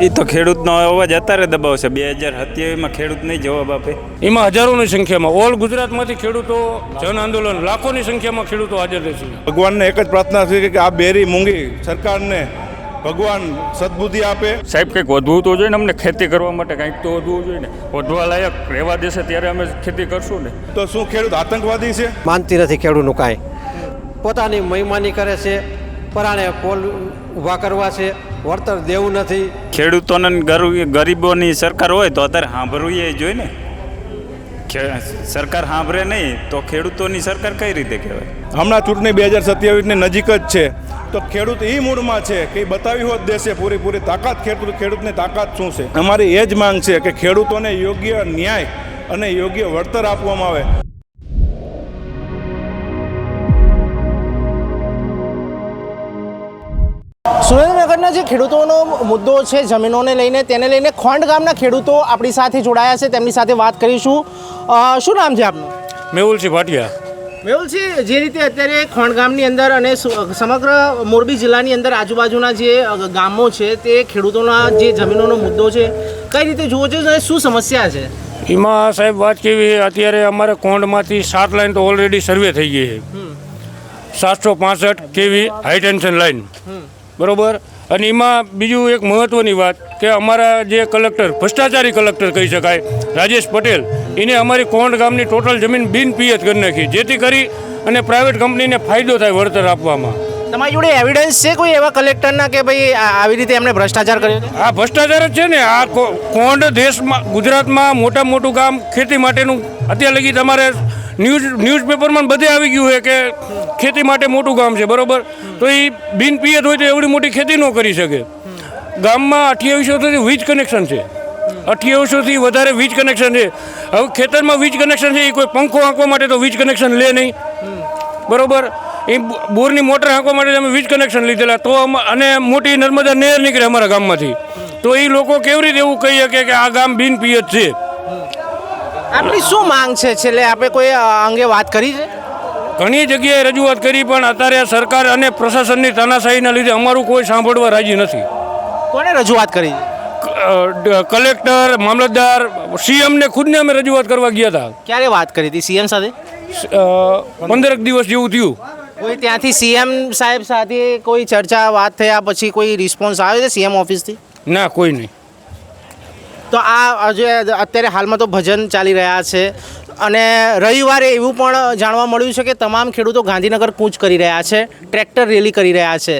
એ તો ખેડૂતનો અવાજ અત્યારે દબાવશે. 2027માં ખેડૂત નહીં જવાબ આપે. એમાં હજારોની સંખ્યામાં ઓલ ગુજરાતમાંથી ખેડૂતો જન આંદોલન લાખોની સંખ્યામાં ખેડૂતો હાજર રહેશે. ભગવાનને એક જ પ્રાર્થના છે કે આ બેરી મૂંગી સરકારને ભગવાન સદબુદ્ધિ આપે. સાહેબ કંઈક વધવું તો જોઈએ ને, અમને ખેતી કરવા માટે કંઈક તો વધવું જોઈએ ને. વધવા લાયક રહેવા દેશે ત્યારે અમે ખેતી કરશું ને. તો શું ખેડૂત આતંકવાદી છે? માનતી નથી ખેડૂતનું કાંઈ. પોતાની મહિમાની કરે છે, પરાણે પોલ ઊભા કરવા છે, વળતર દેવું નથી. ખેડૂતોને ગરીબોની સરકાર હોય તો અત્યારે સાંભળવું એ જોઈએ ને. સરકાર સાંભળે નહીં તો ખેડૂતોની સરકાર કઈ રીતે કહેવાય? હમણાં ચૂંટણી 2027ની નજીક જ છે, તો ખેડૂત એ મૂળમાં છે કે બતાવી હોત દેશે પૂરેપૂરી તાકાત. ખેડૂતની તાકાત શું છે? અમારી એ જ માંગ છે કે ખેડૂતોને યોગ્ય ન્યાય અને યોગ્ય વળતર આપવામાં આવે. સુરેન્દ્રનગરના જે ખેડૂતોનો મુદ્દો છે જમીનોને લઈને, તેને લઈને ખોંડ ગામના ખેડૂતો આપણી સાથે જોડાયા છે, તેમની સાથે વાત કરીશું. શું નામ છે આપનું? મેહુલસિંહ ભાટિયા. મેહુલસિંહ, જે રીતે અત્યારે ખોંડ ગામની અંદર અને સમગ્ર મોરબી જિલ્લાની અંદર આજુબાજુના જે ગામો છે તે ખેડૂતોના જે જમીનોનો મુદ્દો છે, કઈ રીતે જુઓ છો અને શું સમસ્યા છે? એમાં સાહેબ વાત કેવી, અત્યારે અમારે કોંડમાંથી 7 લાઈન તો ઓલરેડી સર્વે થઈ ગઈ છે. 765 કેવી હાઈ ટેન્શન લાઈન, બરોબર. અને એમાં બીજું એક મહત્ત્વની વાત કે અમારા જે કલેક્ટર, ભ્રષ્ટાચારી કલેક્ટર કહી શકાય, રાજેશ પટેલ, એને અમારી કોંડ ગામની ટોટલ જમીન બિન પિયત કરી નાખી, જેથી કરી અને પ્રાઇવેટ કંપનીને ફાયદો થાય વળતર આપવામાં. તમારી જોડે એવિડન્સ છે કોઈ એવા કલેક્ટરના કે ભાઈ આવી રીતે એમણે ભ્રષ્ટાચાર કર્યો? આ ભ્રષ્ટાચાર જ છે ને. આ કોંડ દેશમાં, ગુજરાતમાં મોટામાં મોટું ગામ ખેતી માટેનું અત્યાર લગી તમારે ન્યૂઝપેપરમાં બધે આવી ગયું છે કે ખેતી માટે મોટું ગામ છે, બરોબર. તો એ બિન પિયત હોય તો એવડી મોટી ખેતી ન કરી શકે. ગામમાં 2800થી વીજ કનેક્શન છે, 2800થી વધારે વીજ કનેક્શન છે. હવે ખેતરમાં વીજ કનેક્શન છે, એ કોઈ પંખો હાંકવા માટે તો વીજ કનેક્શન લે નહીં, બરોબર. એ બોરની મોટર હાંકવા માટે અમે વીજ કનેક્શન લીધેલા, તો અને મોટી નર્મદા નહેર નીકળે અમારા ગામમાંથી, તો એ લોકો કેવી રીતે એવું કહી શકે કે આ ગામ બિન પિયત છે? આપણી શું માંગ છે? છેલ્લે આપણે કોઈ અંગે વાત કરી છે? ઘણી જગ્યાએ રજૂઆત કરી, પણ અત્યારે સરકાર અને પ્રશાસનની તાનાશાહીના લીધે અમારું કોઈ સાંભળવા રાજી નથી. કોને રજૂઆત કરી? કલેક્ટર, મામલતદાર, સીએમને ખુદને અમે રજૂઆત કરવા ગયા હતા. ક્યારે વાત કરી હતી સીએમ સાથે? 15 દિવસ જેવું થયું. કોઈ ત્યાંથી સીએમ સાહેબ સાથે કોઈ ચર્ચા વાત થયા પછી કોઈ રિસ્પોન્સ આવ્યો છે સીએમ ઓફિસથી? ના, કોઈ નહીં. તો આ જે અત્યારે હાલમાં તો ભજન ચાલી રહ્યા છે, અને રવિવારે એવું પણ જાણવા મળ્યું છે કે તમામ ખેડૂતો ગાંધીનગર કૂચ કરી રહ્યા છે, ટ્રેક્ટર રેલી કરી રહ્યા છે.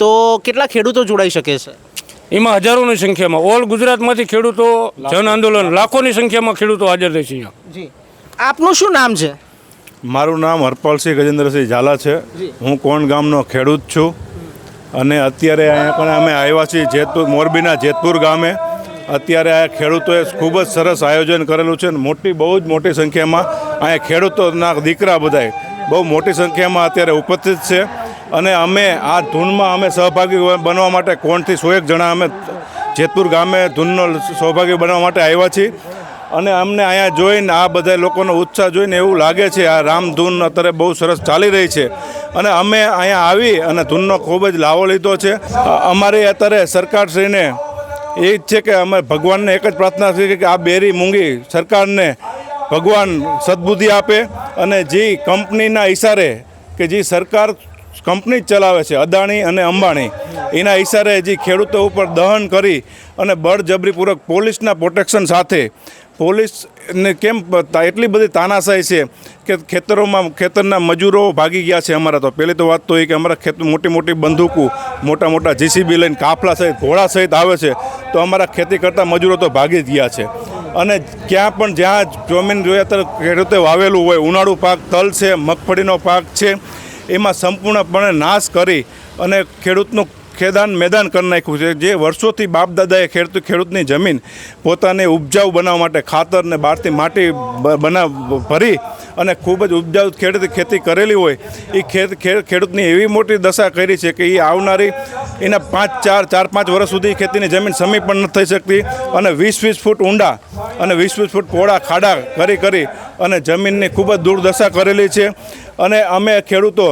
તો કેટલા ખેડૂતો જોડાઈ શકે છે? એમાં હજારોની સંખ્યામાં ઓલ ગુજરાતમાંથી ખેડૂતો જન આંદોલન લાખોની સંખ્યામાં ખેડૂતો હાજર રહેશે. જી, આપનું શું નામ છે? મારું નામ હરપાલસિંહ ગજેન્દ્રસિંહ ઝાલા છે. હું કોણ ગામનો ખેડૂત છું, અને અત્યારે અહીંયા પણ અમે આવ્યા છીએ જેતપુર, મોરબીના જેતપુર ગામે. અત્યારે આ ખેડૂતોએ ખૂબ જ સરસ આયોજન કરેલું છે. બહુ જ મોટી સંખ્યામાં અહીંયા ખેડૂતોના દીકરા બધાય બહુ મોટી સંખ્યામાં અત્યારે ઉપસ્થિત છે. અને અમે આ ધૂનમાં અમે સહભાગી બનવા માટે કોણથી 101 જણા અમે જેતપુર ગામે ધૂનનો સહભાગી બનવા માટે આવ્યા છીએ. અને અમને અહીંયા જોઈને આ બધા લોકોનો ઉત્સાહ જોઈને એવું લાગે છે આ રામધૂન અત્યારે બહુ સરસ ચાલી રહી છે, અને અમે અહીંયા આવી અને ધૂનનો ખૂબ જ લાવો લીધો છે. અમારી અત્યારે સરકારશ્રીને એ જ છે કે અમે ભગવાનને એક જ પ્રાર્થના છે કે આ બેરી મૂંગી સરકારને ભગવાન સદબુદ્ધિ આપે, અને જે કંપનીના ઈશારે કે જે સરકાર કંપની જ ચલાવે છે, અદાણી અને અંબાણી, એના ઈશારે જે ખેડૂતો ઉપર દહન કરી અને બળજબરીપૂર્વક પોલીસના પ્રોટેક્શન સાથે, પોલીસને કેમ એટલી બધી તાનાશાહી છે કે ખેતરના મજૂરો ભાગી ગયા છે અમારા. તો પહેલી તો વાત તો એ કે અમારા મોટી મોટી બંદૂકો, મોટા મોટા જીસીબી લઈને કાફલા સહિત, ઘોડા સહિત આવે છે, તો અમારા ખેતી કરતા મજૂરો તો ભાગી જ ગયા છે. અને ક્યાં પણ જ્યાં જમીન જોઈએ ત્યારે ખેડૂતે વાવેલું હોય, ઉનાળુ પાક તલ છે, મગફળીનો પાક છે, એમાં સંપૂર્ણપણે નાશ કરી અને ખેડૂતનું મેદાન કરી નાખ્યું છે. જે વર્ષોથી બાપ દાદાએ ખેડૂતની જમીન પોતાને ઉપજાઉ બનાવવા માટે ખાતરને બહારથી માટી ભરી અને ખૂબ જ ઉપજાઉ ખેતી કરેલી હોય, એ ખેડૂતની એવી મોટી દશા કરી છે કે એ આવનારી એના 4-5 વર્ષ સુધી ખેતીની જમીન સમી પણ નથી થઈ શકતી. અને 20-20 ફૂટ ઊંડા અને 20-20 ફૂટ પહોળા ખાડા કરી અને જમીનની ખૂબ જ દુર્દશા કરેલી છે. અને અમે ખેડૂતો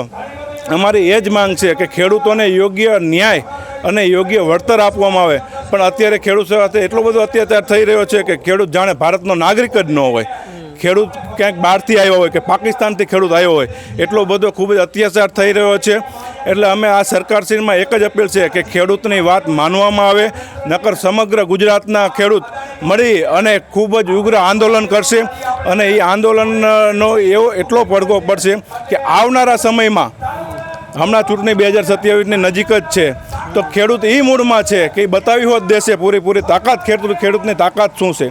અમારી એ જ માંગ છે કે ખેડૂતોને યોગ્ય ન્યાય અને યોગ્ય વળતર આપવામાં આવે. પણ અત્યારે ખેડૂત સાથે એટલો બધો અત્યાચાર થઈ રહ્યો છે કે ખેડૂત જાણે ભારતનો નાગરિક જ ન હોય. ખેડૂત ક્યાંક બહારથી આવ્યો હોય કે પાકિસ્તાનથી ખેડૂત આવ્યો હોય, એટલો બધો ખૂબ જ અત્યાચાર થઈ રહ્યો છે. એટલે અમે આ સરકારશ્રીમાં એક જ અપીલ છે કે ખેડૂતની વાત માનવામાં આવે, નકર સમગ્ર ગુજરાતના ખેડૂત મળી અને ખૂબ જ ઉગ્ર આંદોલન કરશે. અને એ આંદોલનનો એવો એટલો પડઘો પડશે કે આવનારા સમયમાં, હમણાં ચૂંટણી 2027ની નજીક જ છે, તો ખેડૂત એ મૂડમાં છે કે એ બતાવી હોત દેશે પૂરેપૂરી તાકાત, ખેડૂતની તાકાત શું છે.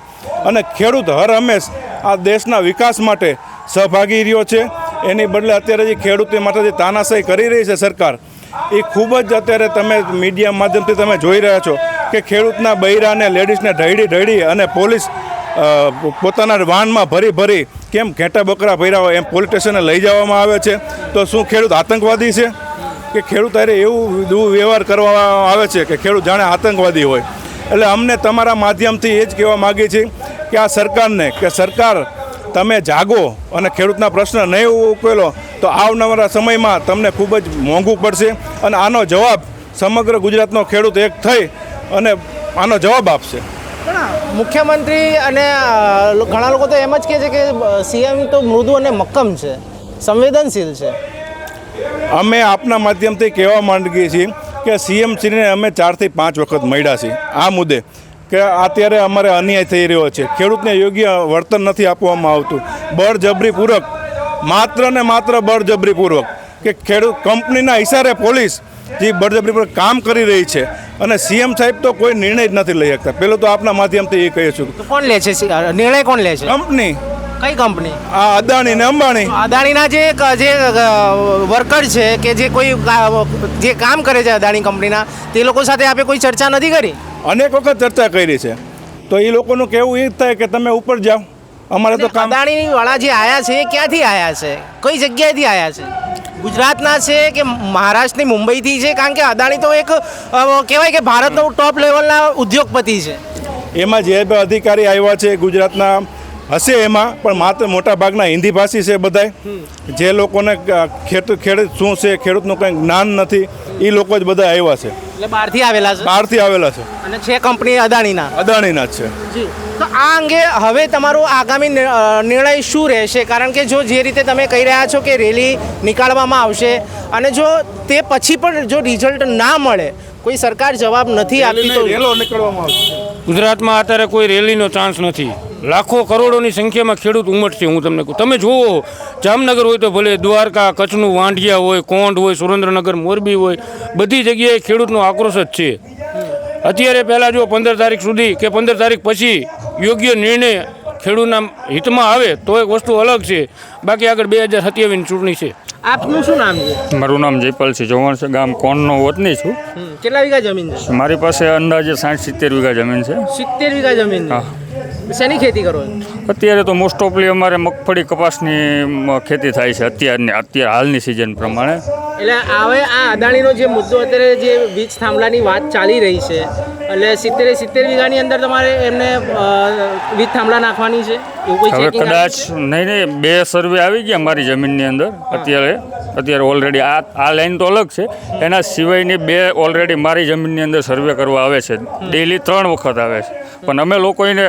અને ખેડૂત હર હંમેશ આ દેશના વિકાસ માટે સહભાગી રહ્યો છે. એની બદલે અત્યારે જે ખેડૂતો માટે જે તાનાશાહી કરી રહી છે સરકાર, એ ખૂબ જ અત્યારે તમે મીડિયા માધ્યમથી તમે જોઈ રહ્યા છો કે ખેડૂતના બૈરાને, લેડીઝને ઢળી અને પોલીસ પોતાના વાહનમાં ભરી કેમ ઘેટા બકરા ભર્યા હોય એમ પોલીસ સ્ટેશને લઈ જવામાં આવે છે. તો શું ખેડૂત આતંકવાદી છે? કે ખેડૂત અરે એવું દુર્વ્યવહાર કરવામાં આવે છે કે ખેડૂત જાણે આતંકવાદી હોય. એટલે અમને તમારા માધ્યમથી એ જ કહેવા માગીએ છીએ કે આ સરકારને કે સરકાર તમે જાગો અને ખેડૂતના પ્રશ્ન નહીં ઉકેલો તો આવનારા સમયમાં તમને ખૂબ જ મોંઘું પડશે. અને આનો જવાબ સમગ્ર ગુજરાતનો ખેડૂત એક થઈ અને આનો જવાબ આપશે. પણ મુખ્યમંત્રી અને ઘણા લોકો તો એમ જ કહે છે કે સીએમ તો મૃદુ અને મક્કમ છે, સંવેદનશીલ છે. અમે આપના માધ્યમથી કહેવા માંગીએ છીએ કે સીએમ શ્રીને અમે 4 થી 5 વખત મળ્યા છીએ આ મુદ્દે કે અત્યારે અમારે અન્યાય થઈ રહ્યો છે, ખેડૂતને યોગ્ય વળતર નથી આપવામાં આવતું. બળજબરીપૂર્વક, માત્ર ને માત્ર બળજબરીપૂર્વક કે ખેડૂત કંપનીના ઇશારે પોલીસ જે બળજબરીપૂર્વક કામ કરી રહી છે. અને સીએમ સાહેબ તો કોઈ નિર્ણય જ નથી લઈ શકતા. પહેલું તો આપના માધ્યમથી એ કહીએ છું. તો કોણ લે છે નિર્ણય? કોણ લે છે? કંપની. કઈ કંપની? આ અદાણી ને અંબાણી. અદાણીના જે વર્કર છે કે જે કોઈ જે કામ કરે છે અદાણી કંપનીના, તે લોકો સાથે આપે કોઈ ચર્ચા નથી કરી? અનેક વખત ચર્ચા કરી છે. તો એ લોકોનું કહેવું એ જ થાય કે તમે ઉપર જાઓ, અમારે તો કામ. અદાણી વાળા જે આયા છે એ ક્યાંથી આયા છે? કઈ જગ્યાએથી આયા છે? ગુજરાતના છે કે મહારાષ્ટ્રની મુંબઈથી છે? કારણ કે અદાણી તો એક કહેવાય કે ભારતનો ટોપ લેવલના ઉદ્યોગપતિ છે. એમાં જે અધિકારી આવ્યા છે ગુજરાતના હશે એમાં, પણ માત્ર મોટા ભાગના હિન્દી ભાષી છે બધાય. જે લોકોને ખેડૂત શું છે, ખેડૂતનું કંઈ જ્ઞાન નથી, એ લોકો જ બધા આવ્યા છે. એટલે બહારથી આવેલા છે? બહારથી આવેલા છે. અને છે કંપની અદાણીના જ છે. જી. તો આ અંગે હવે તમારો આગામી નિર્ણય શું રહેશે? કારણ કે જો જે રીતે તમે કહી રહ્યા છો કે રેલી નીકાળવામાં આવશે અને જો તે પછી પણ જો રિઝલ્ટ ના મળે, કોઈ સરકાર જવાબ નથી આપતી તો રેલો નીકળવામાં આવશે. ગુજરાતમાં અત્યારે કોઈ રેલીનો ચાન્સ નથી. લાખો કરોડોની સંખ્યામાં ખેડૂત ઉમટશે. હું તમને કહું, તમે જુઓ, જામનગર હોય તો ભલે, દ્વારકા, કચ્છનું વાંઢિયા હોય, કોંઢ હોય, સુરેન્દ્રનગર, મોરબી હોય, બધી જગ્યાએ ખેડૂતનો આક્રોશ જ છે. અત્યારે પહેલાં જો 15 તારીખ સુધી કે 15 તારીખ પછી યોગ્ય નિર્ણય ખેડૂતના હિતમાં આવે તો એક વસ્તુ અલગ છે. બાકી આગળ 2027ની ચૂંટણી છે. આપનું શું નામ છે? મારું નામ જયપાલસિંહ ચૌહાણ છે. ગામ કોણનો વતની છું. કેટલા વીઘા જમીન છે? મારી પાસે અંદાજે 60-70 વીઘા જમીન છે. 70 વીઘા જમીન છે. શેની ખેતી કરો છો? અત્યારે તો મોસ્ટ ઓફલી અમારે મગફળી, કપાસની ખેતી થાય છે અત્યારે હાલની સિઝન પ્રમાણે. એટલે હવે આ અદાણીનો જે મુદ્દો અત્યારે જે વીજ થાંભલાની વાત ચાલી રહી છે, એટલે 70 વીઘાની અંદર તમારે એમને વીજ થાંભલા નાખવાની છે એવું કોઈ હવે checking કદાચ આવ્યું નહીં 2 સર્વે આવી ગયા મારી જમીનની અંદર અત્યારે ઓલરેડી. આ લાઈન તો અલગ છે, એના સિવાયની 2 ઓલરેડી મારી જમીનની અંદર સર્વે કરવા આવે છે. ડેલી 3 વખત આવે છે. પણ અમે લોકો એને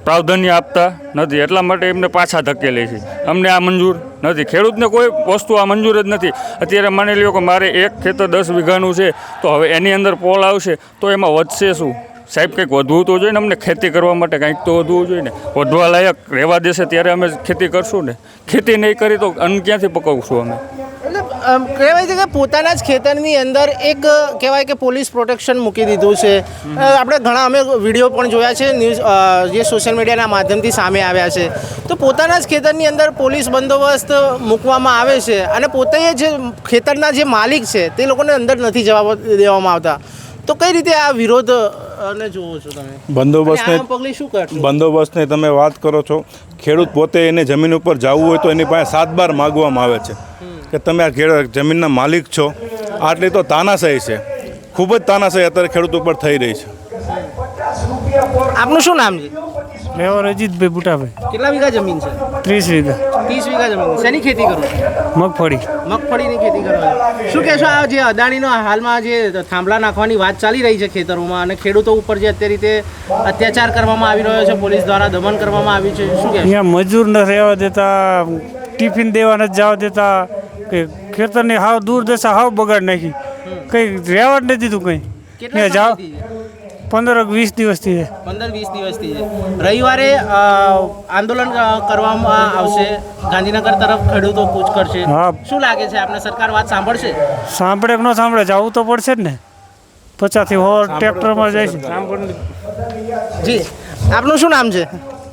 પ્રાવધાન્ય આપતા નથી, એટલા માટે એમને પાછા ધકેલી છે. અમને આ મંજૂર નથી. ખેડૂતને કોઈ વસ્તુ આ મંજૂર જ નથી. અત્યારે માની લ્યો કે મારે એક ખેતર 10 વીઘાનું છે, તો હવે એની અંદર પોલ આવશે તો એમાં વધશે શું? સાહેબ કંઈક વધવું તો જોઈએ ને. અમને ખેતી કરવા માટે કંઈક તો વધવું જોઈએ ને. વધવા લાયક રહેવા દેશે ત્યારે અમે ખેતી કરશું ને. ખેતી નહીં કરી તો અન્ન ક્યાંથી પકવશું અમે? કહેવાય છે કે પોતાના જ ખેતરની અંદર એક કહેવાય કે પોલીસ પ્રોટેક્શન મૂકી દીધું છે. આપણે ઘણા અમે વિડીયો પણ જોયા છે, ન્યૂઝ જે સોશિયલ મીડિયાના માધ્યમથી સામે આવ્યા છે. તો પોતાના જ ખેતરની અંદર પોલીસ બંદોબસ્ત મૂકવામાં આવે છે અને પોતે જે ખેતરના જે માલિક છે તે લોકોને અંદર નથી જવા દેવામાં આવતા. તો કઈ રીતે આ વિરોધ અને જોવો છો તમે? પગલે શું કરશો? બંદોબસ્તની તમે વાત કરો છો. ખેડૂત પોતે એને જમીન ઉપર જવું હોય તો એની પાસે 7 બાર માગવામાં આવે છે કે તમે આ જમીનના માલિક છો. આટલી તો તાનાશાહી છે, ખૂબ જ તાનાશાહી અત્યારે ખેડૂત ઉપર થઈ રહી છે. આપનું શું નામ છે? મેં રજીતભાઈ બુટાભાઈ. કેટલા વીઘા જમીન છે? 30 વીઘા. 30 વીઘા જમીન. શેની ખેતી કરો છો? મગફળી. મગફળીની ખેતી કરો છો. શું કહેશો આ જે અદાણીનો હાલમાં જે થાંભલા નાખવાની વાત ચાલી રહી છે ખેતરોમાં અને ખેડૂતો ઉપર જે અત્યારે રીતે અત્યાચાર કરવામાં આવી રહ્યો છે, પોલીસ દ્વારા દમન કરવામાં આવ્યું છે, શું કહેશો? અહીંયા મજૂર ન રહેવા દેતા, ટિફિન દેવા નથી જવા દેતા, કે ખેતરની હાવ દૂર દશા હાવ બગાડ નાખી, કંઈ રહેવા જ નથી દીધું કંઈ. કેટલા ને જાઓ સમયથી છે? 15-20 દિવસથી છે. 15-20 દિવસથી છે. રવિવારે આંદોલન કરવામાં આવશે, ગાંધીનગર તરફ ખેડૂતો કૂચ કરશે. હા. શું લાગે છે આપને, સરકાર વાત સાંભળશે? સાંભળે કે ન સાંભળે, જવું તો પડશે જ ને. 50 થી 100 ટ્રેક્ટરમાં જાય છે. જી, આપનું શું નામ છે?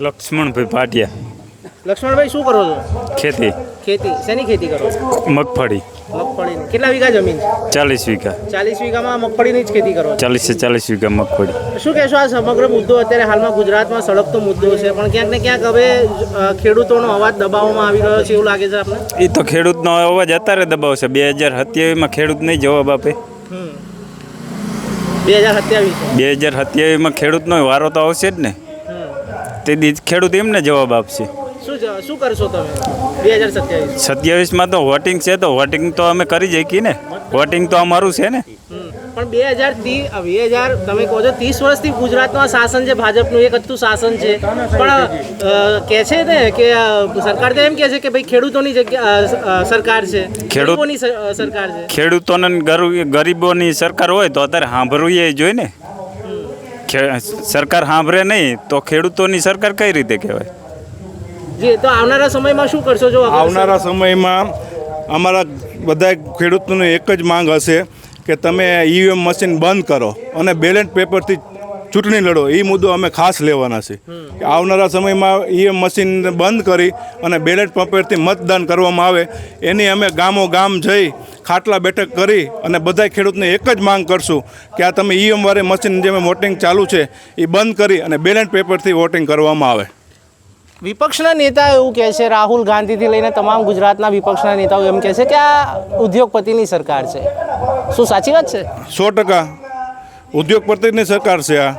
લક્ષ્મણભાઈ ભાટિયા. લક્ષ્મણભાઈ, શું કરો છો? ખેતી ખેતી. શેની ખેતી કરો છો? મગફળી મગફળીની. કેટલા વીઘા જમીન છે? 40 વીઘા. 40 વીઘામાં મગફળીની જ ખેતી કરો છો. 40 વીઘા મગફળી. શું કહેશો, આ સમગ્ર મુદ્દો અત્યારે હાલમાં ગુજરાતમાં સળગતો મુદ્દો છે, પણ ક્યાંક ને ક્યાંક હવે ખેડૂતોનો અવાજ દબાવવામાં આવી રહ્યો છે એવું લાગે છે આપને? એ તો ખેડૂતનો અવાજ અત્યારે દબાવશે. 2027માં ખેડૂત નહીં જવાબ આપે. 2027. 2027માં ખેડૂતનો વારો તો આવશે જ ને. તે દી ખેડૂત એમને જવાબ આપશે. શું કરશો તમે 2027? 27માં તો વોટિંગ છે, તો વોટિંગ તો અમે કરી શકીએ ને. વોટિંગ તો અમારું છે ને. પણ 2000 તમે કહો છો 30 વર્ષથી ગુજરાતમાં શાસન છે, ભાજપનું એક હતું શાસન છે, પણ કહે છે ને કે સરકાર તો એમ કહે છે કે ભાઈ ખેડૂતોની જગ્યા સરકાર છે, ખેડૂતોની સરકાર છે. ખેડૂતોને ગરીબોની સરકાર હોય તો અત્યારે સાંભળવું એ જોઈએ ને. સરકાર સાંભળે નહીં તો ખેડૂતોની સરકાર કઈ રીતે કહેવાય? જી, તો આવનારા સમયમાં શું કરશો? જો આવનારા સમયમાં અમારા બધા ખેડૂતોની એક જ માંગ હશે કે તમે ઈવીએમ મશીન બંધ કરો અને બેલેટ પેપરથી ચૂંટણી લડો. એ મુદ્દો અમે ખાસ લેવાના છે. આવનારા સમયમાં ઈવીએમ મશીન બંધ કરી અને બેલેટ પેપરથી મતદાન કરવામાં આવે, એની અમે ગામો ગામ જઈ ખાટલા બેઠક કરી અને બધા ખેડૂતને એક જ માંગ કરશું કે આ તમે ઈવીએમ વાળી મશીન જે વોટિંગ ચાલુ છે એ બંધ કરી અને બેલેટ પેપરથી વોટિંગ કરવામાં આવે. વિપક્ષના નેતા એવું કહે છે, રાહુલ ગાંધીથી લઈને તમામ ગુજરાતના વિપક્ષના નેતાઓ એમ કહે છે કે આ ઉદ્યોગપતિની સરકાર છે. શું સાચી વાત છે? 100% ઉદ્યોગપતિની સરકાર છે. આ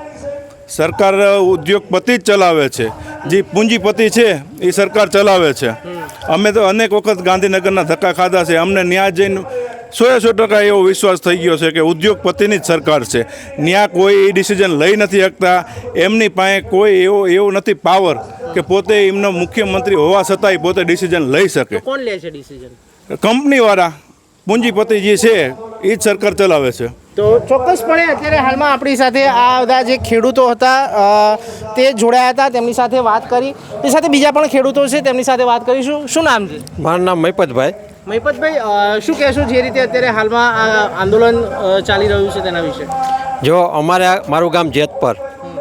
સરકાર ઉદ્યોગપતિ જ ચલાવે છે. જે પૂંજીપતિ છે એ સરકાર ચલાવે છે. અમે તો અનેક વખત ગાંધીનગરના ધક્કા ખાધા છે. અમને ન્યાય જઈને 100% એવો વિશ્વાસ થઈ ગયો છે કે ઉદ્યોગપતિની જ સરકાર છે. ન્યા કોઈ એ ડિસિઝન લઈ નથી શકતા. એમની પાસે કોઈ એવો નથી પાવર કે પોતે એમનો મુખ્યમંત્રી હોવા છતાંય પોતે ડિસિઝન લઈ શકે. કોણ લે છે ડિસિઝન? કંપનીવાળા પૂંજીપતિ જે છે એ જ સરકાર ચલાવે છે. તો ચોક્કસપણે અત્યારે હાલમાં આપણી સાથે આ બધા જે ખેડૂતો હતા તે જોડાયા હતા, તેમની સાથે વાત કરી. તે સાથે બીજા પણ ખેડૂતો છે, તેમની સાથે વાત કરીશું. શું નામ છે? મારું નામ મહિપતભાઈ. મહિપતભાઈ, શું કહેશો જે રીતે અત્યારે હાલમાં આ આંદોલન ચાલી રહ્યું છે તેના વિશે? જો મારું ગામ જેતપર,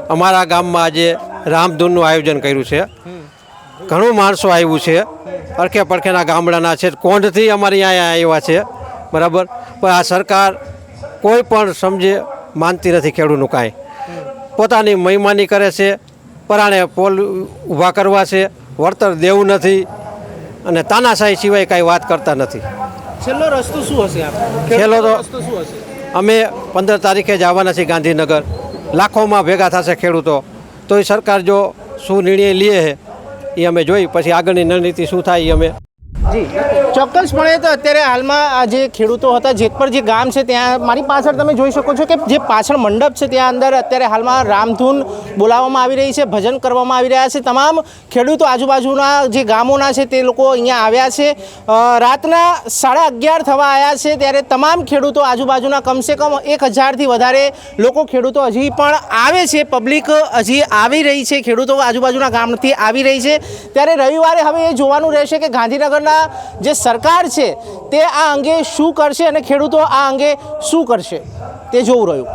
અમારા ગામમાં આજે રામધૂનનું આયોજન કર્યું છે. ઘણું માણસો આવ્યું છે, પડખે પડખેના ગામડાના છે, કોંઢથી અમારે અહીંયા આવ્યા છે, બરાબર. પણ આ સરકાર કોઈ પણ સમજે માનતી નથી ખેડૂતનું કાંઈ. પોતાની મહિમાની કરે છે, પરાણે પોલ ઊભા કરવા છે, વળતર દેવું નથી અને તાનાશાહી સિવાય કાંઈ વાત કરતા નથી. છેલ્લો રસ્તો શું હશે? છેલ્લો તો રસ્તો શું હશે? અમે 15 તારીખે જ આવવાના છીએ ગાંધીનગર. લાખોમાં ભેગા થશે ખેડૂતો. તો એ સરકાર જો શું નિર્ણય લે છે એ અમે જોઈ, પછી આગળની રણનીતિ શું થાય એ અમે. જી, ચોક્કસપણે તો અત્યારે હાલમાં આ જે ખેડૂતો હતા, જેતપર જે ગામ છે ત્યાં મારી પાછળ તમે જોઈ શકો છો કે જે પાછળ મંડપ છે ત્યાં અંદર અત્યારે હાલમાં રામધૂન બોલાવવામાં આવી રહી છે, ભજન કરવામાં આવી રહ્યા છે. તમામ ખેડૂતો આજુબાજુના જે ગામોના છે તે લોકો અહીંયા આવ્યા છે. રાતના 11:30 થવા આવ્યા છે ત્યારે તમામ ખેડૂતો આજુબાજુના કમસે કમ 1000થી વધારે લોકો ખેડૂતો હજી પણ આવે છે. પબ્લિક હજી આવી રહી છે, ખેડૂતો આજુબાજુના ગામથી આવી રહી છે. ત્યારે રવિવારે હવે એ જોવાનું રહેશે કે ગાંધીનગરના જે સરકાર છે તે આ અંગે શું કરશે અને ખેડૂતો આ અંગે શું કરશે તે જોવું રહ્યું.